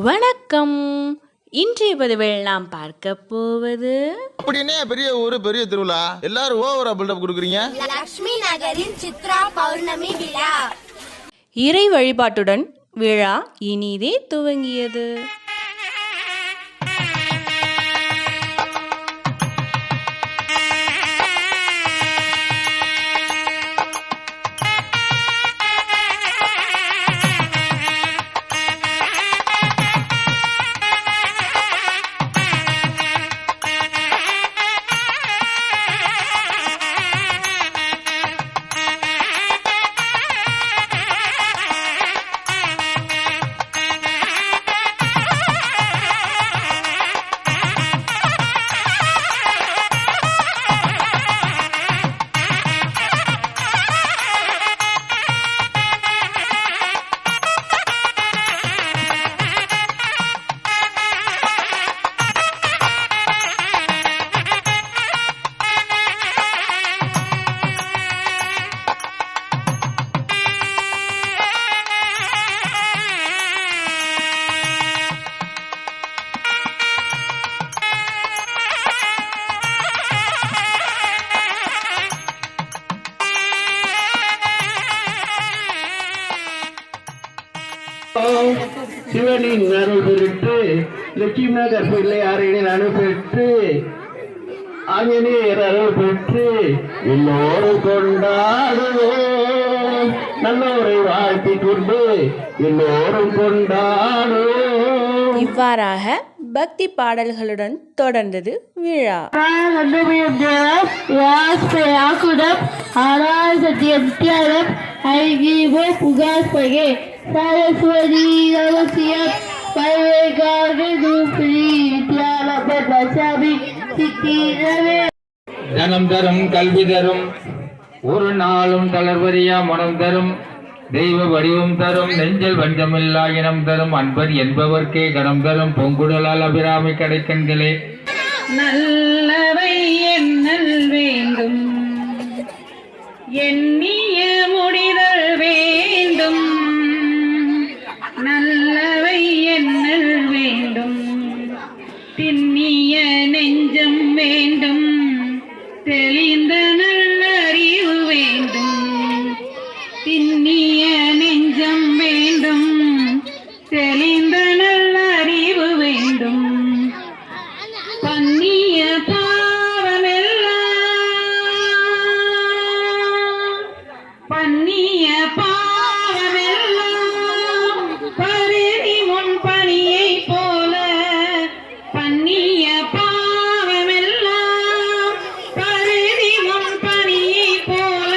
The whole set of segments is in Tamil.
வணக்கம். இன்றைய பதிவில் நாம் பார்க்க போவது அப்படின்னே பெரிய ஊரு பெரிய திருவிழா எல்லாரும் ஓவரா பில்டப் கொடுக்குறீங்க. லக்ஷ்மி நகரின் சித்ரா பௌர்ணமி விழா. இறை வழிபாட்டுடன் விழா இனிதே துவங்கியது. சிவனின் அருள் பெற்று லட்சுமி நகர் பிள்ளையாரின் அருள் பெற்று ஆஞ்சநேயர் அருள் பெற்று எல்லோரும் கொண்டாடுவோம். நல்லோரை வாழ்த்தி கொண்டு எல்லோரும் கொண்டாடுவோம். இவ்வாறாக பக்தி பாடல்களுடன் தொடர்ந்தது விழா. सरस्वती தனம் தரும் கல்வி தரும் ஒரு நாளும் தளர்வறியா மனம் தரும் தெய்வ வடிவம் தரும் நெஞ்சல் வஞ்சமில்லா இனம் தரும் அன்பர் என்பவர்க்கே கணம் தரும் பொங்குடலால் அபிராமி கடைக்கண்களே. நல்லவை எண்ணல் வேண்டும், எண்ணிய முடிதல் வேண்டும். நல்லவை எண்ணல் வேண்டும், திண்ணிய நெஞ்சம் வேண்டும், தெளிந்த நல்லறிவு வேண்டும். திண்ணிய நெஞ்சம் வேண்டும், தெளிந்த நல்லறிவு வேண்டும். பன்னிய பன்னிய பாவமெல்லாம் பருதி முன் பனியை போல. பன்னிய பாவமெல்லாம் பருதி முன் பனியை போல.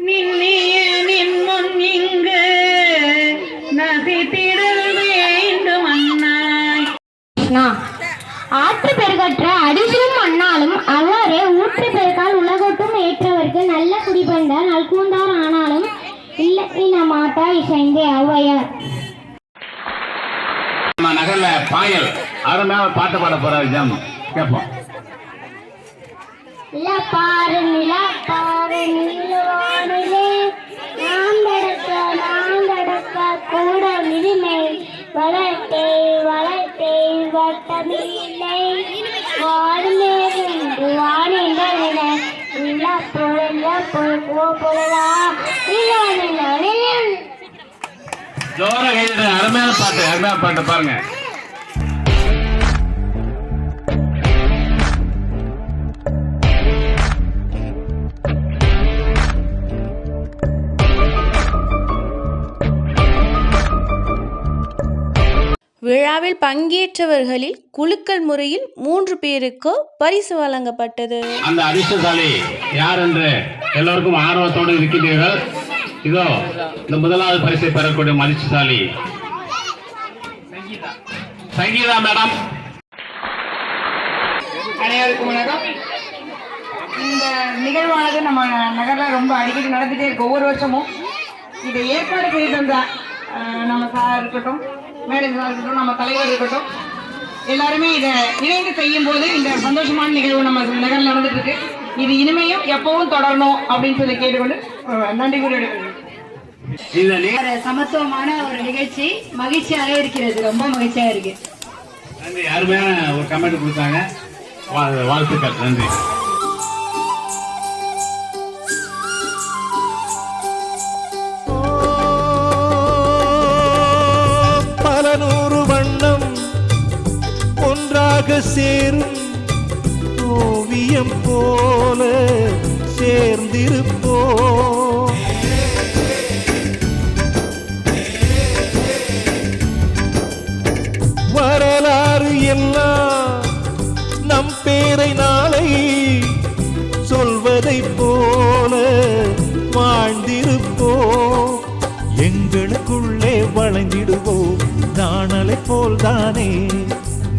நின்னிய நின்முன் இங்கு நசித்திடல் வேண்டும் அண்ணாய். ஆற்று பெருகற்ற அடிசிலும் மண்ணாலும் அவ்வாறே ஊற்று பெருக்கால் உலகொட்டும் ஏற்றவர்க்கு நல்ல குடிபந்தார் நல்கூந்தார் ஆனாலும் இல்ல மாட்டா இசைந்தே ஔவையார். நம்ம நகர்ல பாயல் அருமையா பாட்டு பாட போறாரு, ஜாம் கேட்போம். பாரு நீலவானிலே நாம் நடக்க கூட மிதிமை வளர்த்தே வட்டமில்லை வாழ்ந்தேன்று வானிலை ஜோர கைது, அருமையான பாட்டு பாருங்க. விழாவில் பங்கேற்றவர்களில் குலுக்கல் முறையில் 3 பேருக்கு பரிசு வழங்கப்பட்டது. அந்த அதிர்ஷ்டசாலி யார் என்று எல்லோருக்கும் ஆர்வத்தோடு இருக்கிறீர்கள். இதோ இந்த முதலாவது பரிசை பெறக்கூடிய அதிர்ஷ்டசாலி சங்கீதா மேடம். அனைவருக்கும் வணக்கம். இந்த நிகழ்வானது நம்ம நகர்ல ரொம்ப அடிக்கடி நடந்துட்டே இருக்கு. ஒவ்வொரு வருஷமும் இதை ஏற்பாடு செய்து வந்த நம்ம சார் இருக்கட்டும், மேடம் சார் இருக்கட்டும், நம்ம தலைவர் இருக்கட்டும், எல்லாருமே இதை இணைந்து செய்யும் போது இந்த சந்தோஷமான நிகழ்வு நம்ம நகரில் நடந்துட்டு இருக்கு. இது இனிமையும் எப்பவும் தொடரணும் அப்படின்னு சொல்லி கேட்டுக்கொண்டு நன்றி கூறி ஒரு சமத்துவமான ஒரு நிகழ்ச்சி, மகிழ்ச்சியாக இருக்கிறது, ரொம்ப மகிழ்ச்சியா இருக்கு. நன்றி. அருமையான ஒரு கமெண்ட் கொடுத்தாங்க. வாழ்த்துக்கள். நன்றி. பல நூறு வண்ணம் ஒன்றாக சேரும் ஓவியம் போல சேர்ந்திருப்போம். வரலாறு எல்லாம் நம் பேரை நாளை சொல்வதை போல வாழ்ந்திருப்போம். எங்களுக்குள்ளே வளைந்திடுவோம் நாணலை போல்தானே.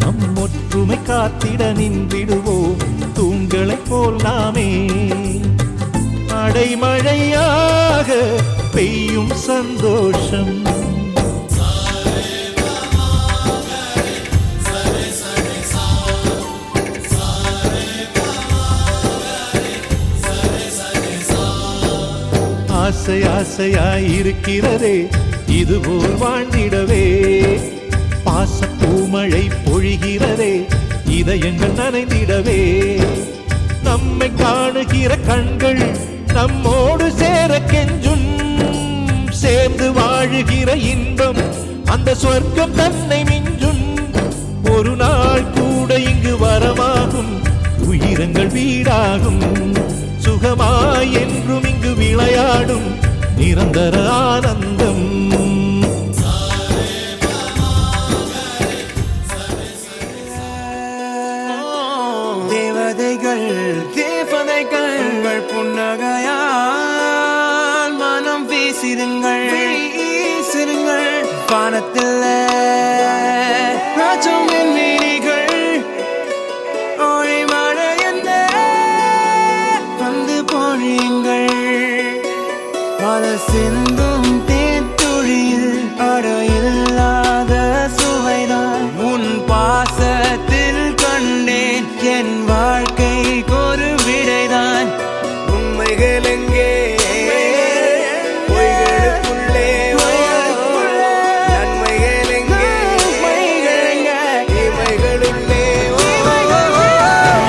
நம் ஒற்றுமை காத்திட நின்றிடுவோம் தூண்களை போல் நாமே. அடைமழையாக பெய்யும் சந்தோஷம் ஆசை ஆசையாயிருக்கிறதே இதுபோல் வாழ்ந்திடவே. பாச பூமழை பொழிகிறதே இதயங்கள் நனைந்திடவே. நம்மை காணுகிற கண்கள் நம்மோடு சேர கெஞ்சும். சேர்ந்து வாழுகிற இன்பம் அந்த சொர்க்கம் தன்னை மிஞ்சும். ஒரு நாள் கூட இங்கு வரமாகும் உயிரங்கள் வீடாகும். சுகமாய் என்றும் இங்கு விளையாடும் நிரந்தர ஆனந்தம். தேவதைகள் தேவதைகள் புன்னகையால் மனம் வீசிருங்கள் வீசிருங்கள். வானத்தில் ராஜம் மீனிகள் ஒளி மழை என்ன வந்து பொழியுங்கள். பல சிந்தும் தேத்துழியில் அடையில்லாத சுவைதான் உன் பாசத்தில் கண்டேன். என் வாழ்க்கைக்கு ஒரு விடைதான். உண்மைகள் எங்கே பொய்களுக்குள்ளே நன்மைகள் எங்கே இமைகளுள்ளே.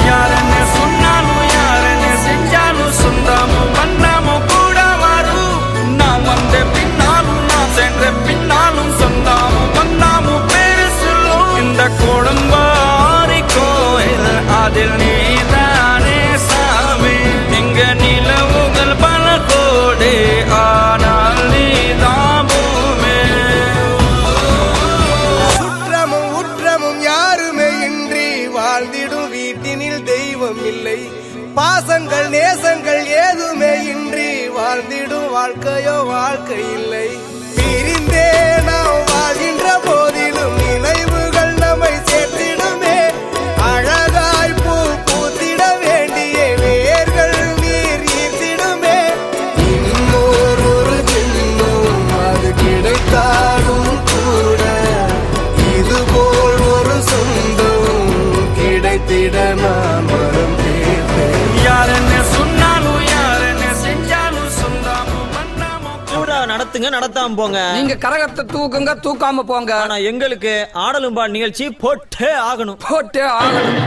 யாரென்ன சொன்னாலும் யாரென்ன செஞ்சாலும் சொந்தமும் வண்ணமும் கூட வரும். நான் வந்த பின்னாலும் நான் சென்ற பின்னாலும் சொந்தமும் வண்ணமும் பேரு சொல்லும். இந்த கோடம்பாரி கோயில் அதில் நீதானே சாமி. இங்க நிலவுகள் பல கோடி ஆனால் நீதான் பூமி. சுற்றமும் உற்றமும் யாருமே இன்றி வாழ்ந்திடும் வீட்டினில் தெய்வம் இல்லை. பாசங்கள் நேசங்கள் ஏதுமே இன்றி வாழ்ந்திடும் வாழ்க்கையோ வாழ்க்கை இல்லை. பிரிந்தே நாம் வாழ்கின்ற போதிலும் நினைவுகள் நம்மை சேர்த்திடுமே. அழகாய் பூ பூத்திட வேண்டிய வேர்கள் நீர் ஈர்த்திடுமே. இன்னொரு ஜென்மம் அது கிடைத்தாலும் கூட இதுபோல் ஒரு சொந்தம் கிடைத்திட நான் வரம் கேட்பேன். யாரென்ன சொன்னாலும் யாரென்ன செஞ்சாலும் சொந்தமும் வண்ணமும் கூட நடத்துங்க, நடத்தாம போங்க. நீங்க கரகத்தை தூக்குங்க, தூக்காம போங்க. ஆனா எங்களுக்கு ஆடலும் பாட நிகழ்ச்சி போட்டே ஆகணும், போட்டே ஆகணும்.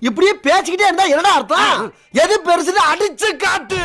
இப்படியே பேசிக்கிட்டே இருந்தா என்னடா அர்த்தம்? எது பெருசுன்னு அடிச்சு காட்டு.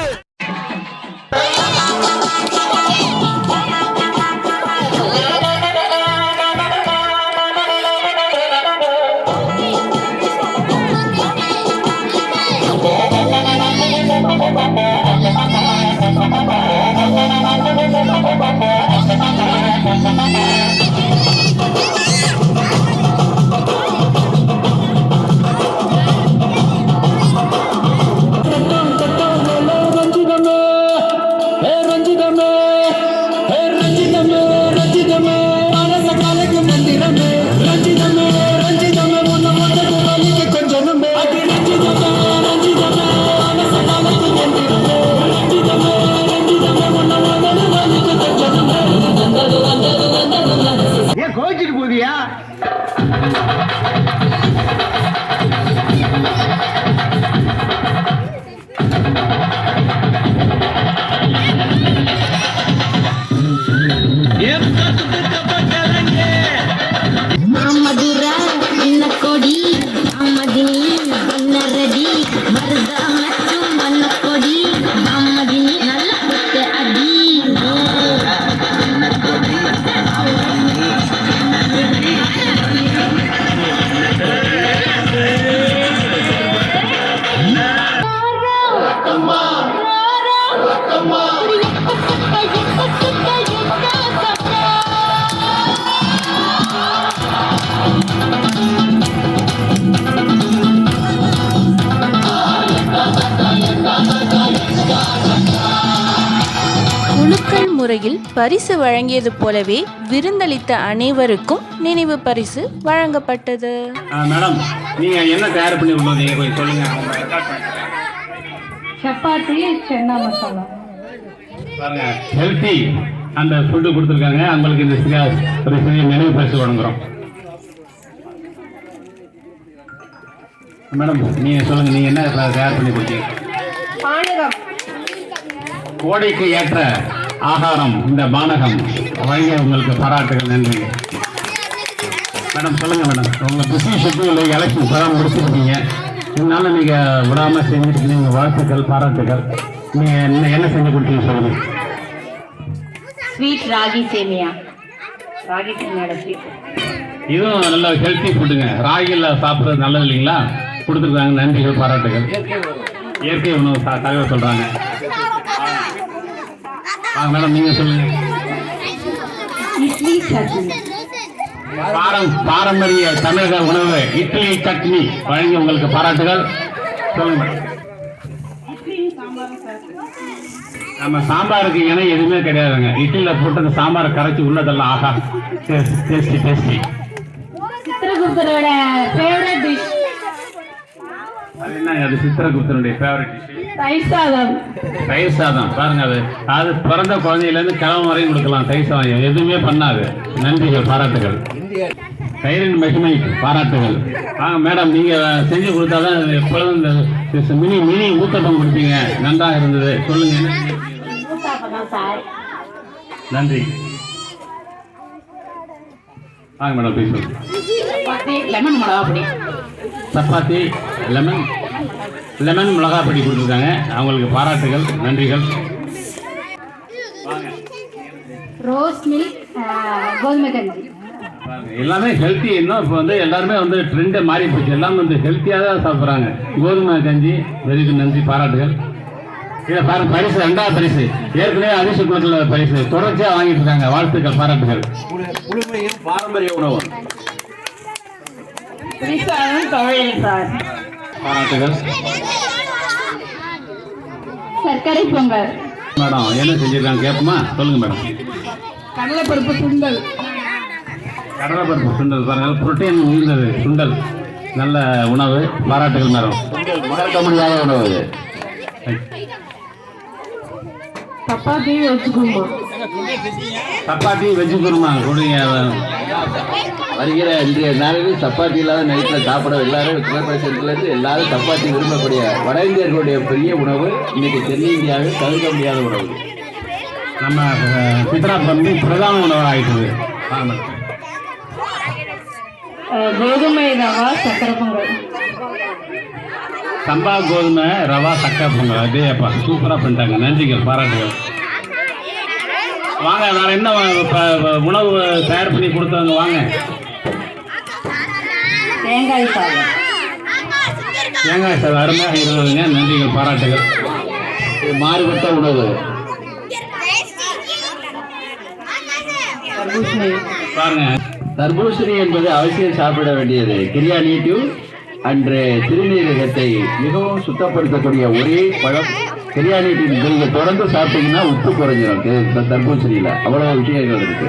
முறையில் பரிசு வழங்கியது போலவே விருந்தளித்த அனைவருக்கும் நினைவு பரிசு வழங்கப்பட்டது. மேடம் நீங்க என்ன தயார் பண்ணி கொடுத்தீங்க கொஞ்சம் சொல்லுங்க. சப்பாத்தி சென்னா மசாலா பாருங்க ஹெல்த்தி அந்த ஃபுட்டு கொடுத்துருக்காங்க. அவங்களுக்கு இந்த ஒரு சிறிய நினைவு பரிசு வழங்குறோம். மேடம் நீங்க சொல்லுங்க, நீங்க என்ன தயார் பண்ணி கொடுத்தீங்க? பானகம். கோடைக்கு ஏற்ற ஆகாரம் இந்த பானகம் வழங்கிய உங்களுக்கு பாராட்டுகள், நன்றி. மேடம் சொல்லுங்க மேடம், உங்க பிஸி ஷெட்யூல் எலெக்ஷன் இப்பதான் முடிச்சிருக்கீங்க, இதனால நீங்க விடாம செஞ்சுருக்கீங்க, வாழ்த்துக்கள் பாராட்டுகள். நீங்க என்ன செஞ்சு கொடுத்தீங்க சொல்லுங்க. ஸ்வீட் ராகி சேமியா, ராகி சேமியாட ஸ்வீட். இதுவும் நல்ல ஹெல்த்தி ஃபுட்டுங்க, ராகியில் சாப்பிட்றது நல்லது இல்லைங்களா, கொடுத்துருக்காங்க, நன்றிகள் பாராட்டுகள். இயற்கை உணவு தகவல் சொல்றாங்க. மேடம் நீங்க சொல்லுங்க. இட்லி சட்னி, பாரம்பரிய தமிழக உணவு இட்லி சட்னி வழங்கி உங்களுக்கு பாராட்டுகள். சொல்லுங்க. நம்ம சாம்பாருக்கு இணை எதுவுமே கிடையாதுங்க. இட்லியில போட்டு அந்த சாம்பாரை கரைச்சி உள்ளதெல்லாம் ஆகா டேஸ்டி டேஸ்டி. சித்திரகுப்தரோட ஃபேவரட் டிஷ். அது என்னங்க? அது சித்திரகுப்தனுடைய ஃபேவரட் டிஷ் தயிர் சாதம். தயிர் சாதம் பாருங்க, அது பிறந்த குழந்தையிலேருந்து கிழமை வரையும் கொடுக்கலாம். தயிர் சாதம் எதுவுமே பண்ணாது. நன்றிகள் பாராட்டுகள். தயிரின் மகிமை பாராட்டுகள். மேடம் நீங்க செஞ்சு கொடுத்தாதான் எப்பொழுதும் இந்த மினி ஊத்தப்பம் கொடுத்தீங்க, நன்றாக இருந்தது. சொல்லுங்க. நன்றி. வாங்க மேடம் பேசுவோம். லெமன் மிளகாப்பொடி. சப்பாத்தி லெமன் மிளகாப்பொடி கொடுத்துருக்காங்க, அவங்களுக்கு பாராட்டுகள், நன்றிகள். ரோஸ் மில்க் கோதுமை கஞ்சி. எல்லாமே ஹெல்த்தி. இன்னும் இப்போ எல்லாருமே ட்ரெண்டை மாறி போச்சு, எல்லாம் ஹெல்த்தியாக தான் சாப்பிட்றாங்க. கோதுமை கஞ்சி வெரி நன்றி பாராட்டுகள். இதை பாருங்க, பரிசு 2வது பரிசு ஏற்கனவே அதிர்ஷ்ட குழுக்கள பரிசு தொடர்ச்சியாக வாங்கிட்டு இருக்காங்க, வாழ்த்துக்கள் பாராட்டுகள். குழுமையின் பாரம்பரிய உணவு பாராட்டுகள். சர்க்கரை பொங்கல். மேடம் என்ன செஞ்சிருக்காங்க கேட்போமா? சொல்லுங்க மேடம். கடலைப்பருப்பு சுண்டல். கடலைப்பருப்பு சுண்டல் பாருங்க, புரோட்டீன் மிகுந்தது சுண்டல், நல்ல உணவு, பாராட்டுகள் மேடம். மறக்க முடியாத உணவு. சப்பாத்தி வெஜ் குருமா. சப்பாத்தி வெஜ் குருமா கொடுங்க. வருகிற இன்றைய நாளில் சப்பாத்தி இல்லாத நைட்டில் சாப்பிட எல்லாரும் உத்தரப்பிரதேசத்துலேருந்து எல்லாரும் சப்பாத்தி விரும்பக்கூடிய வட இந்தியர்களுடைய பெரிய உணவு இன்னைக்கு தென்னிந்தியாவில் தவிர்க்க முடியாத உணவு. நம்ம சித்ரா பிரதான உணவு ஆயிட்டுது. கோதுமை ரவா சக்கரை பொங்கல். சம்பா கோதுமை ரவா சக்கரை பொங்கல், அதே அப்பா சூப்பராக பண்ணிட்டாங்க, நன்றிகள் பாராட்டுகள். வாங்க வேற என்ன உணவு தயார் பண்ணி கொடுத்தாங்க, வாங்க. தேங்காய் சாதம். தேங்காய் சாதம் அருமையாக இருந்ததுங்க, நன்றிகள் பாராட்டுகள். மாறுபட்ட உணவு. பாருங்க, தர்பூசணி என்பது அவசியம் சாப்பிட வேண்டியது. கிரியானிட்டிவ் அன்று சிறுநீரகத்தை மிகவும் சுத்தப்படுத்தக்கூடிய ஒரே பழம் கிரியானிட்டிவ். நீங்க தொடர்ந்து சாப்பிட்டீங்கன்னா உப்பு குறைஞ்சிடும் தர்பூசணியில, அவ்வளவு விஷயங்கள் இருக்கு.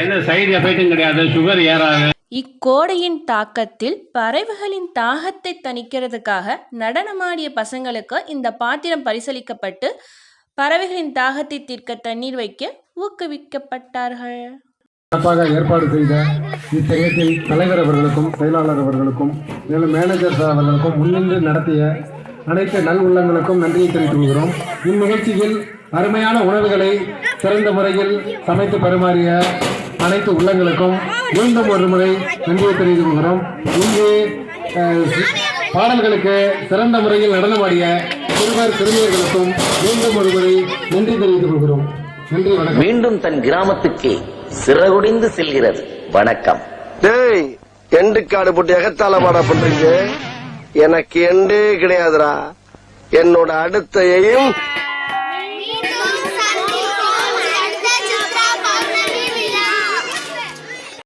எந்த சைடு எஃபெக்டும் கிடையாது, சுகர் ஏறாது. இக்கோடையின் தாக்கத்தில் பறவைகளின் தாகத்தை தணிக்கிறதுக்காக நடனமாடிய பசங்களுக்கு இந்த பாத்திரம் பரிசளிக்கப்பட்டு பறவைகளின் தாகத்தை தீர்க்க தண்ணீர் வைக்க ஊக்குவிக்கப்பட்டார்கள். சிறப்பாக ஏற்பாடு செய்த இச்சங்கத்தின் தலைவர் அவர்களுக்கும் செயலாளர் அவர்களுக்கும் மேலும் மேனேஜர் சார் அவர்களுக்கும் முன்னின்று நடத்திய அனைத்து நல் உள்ளங்களுக்கும் நன்றியை தெரிவித்துக் கொள்கிறோம். இந்நிகழ்ச்சியில் அருமையான உணவுகளை சிறந்த முறையில் சமைத்து பரிமாறிய அனைத்து உள்ளங்களுக்கும் மீண்டும் ஒரு முறை நன்றியை தெரிவித்துக் கொள்கிறோம். இங்கே பாடல்களுக்கு சிறந்த முறையில் நடனமாடிய சிறுவர் சிறுமியர்களுக்கும் மீண்டும் ஒரு முறை நன்றி தெரிவித்துக் கொள்கிறோம். நன்றி, வணக்கம். மீண்டும் தன் கிராமத்துக்கு சிறகுடிந்து செல்கிறது. வணக்கம். டேய், எண்டு காடு போட்டு எகத்தால பாடா பண்றீங்க. எனக்கு எண்டே கிடையாதுடா. என்னோட அடுத்த எய்ம்